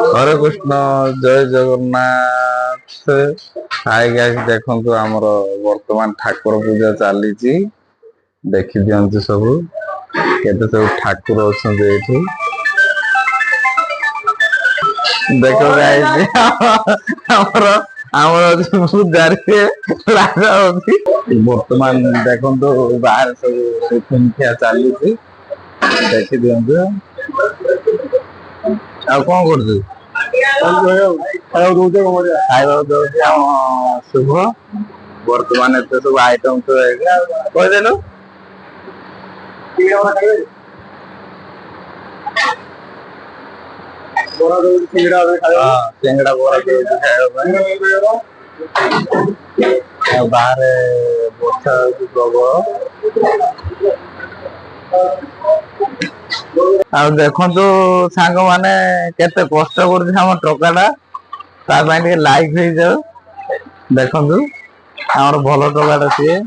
हरे कृष्ण जय Jagannath. Hi guys देखंतु हमर वर्तमान ठाकुर पूजा चली देखि दियंतु सब केते सब ठाकुर अछंते एठी देखो गाइस हमर हमर पूजारी राजा होती वर्तमान देखंतु बाहर सब संख्या चली देखि दियंतु आ कोन करछु खाଇବା ଦଉଛି ଆମ ଶୁଭ ବର୍ତ୍ତମାନ ଏତେ ସବୁ ଆଇଟମ ତ କହିଦେଲୁ ବରା ଦଉଛି ସିଙ୍ଗଡ଼ା ବରା ଦଉଛି ଖାଇବା ପାଇଁ ଆଉ ବାହାରେ ବର୍ଷା ହଉଛି ପ୍ରବଳ ଆଉ ଦେଖନ୍ତୁ ସାଙ୍ଗ ମାନେ କେତେ କଷ୍ଟ କରୁଛି ଆମ ଟୋକାଟା ତା ପାଇଁ ଟିକେ ଲାଇକ୍ ହେଇଯାଉ ଦେଖନ୍ତୁ ଆମର ଭଲ ଟୋକାଟା ସିଏ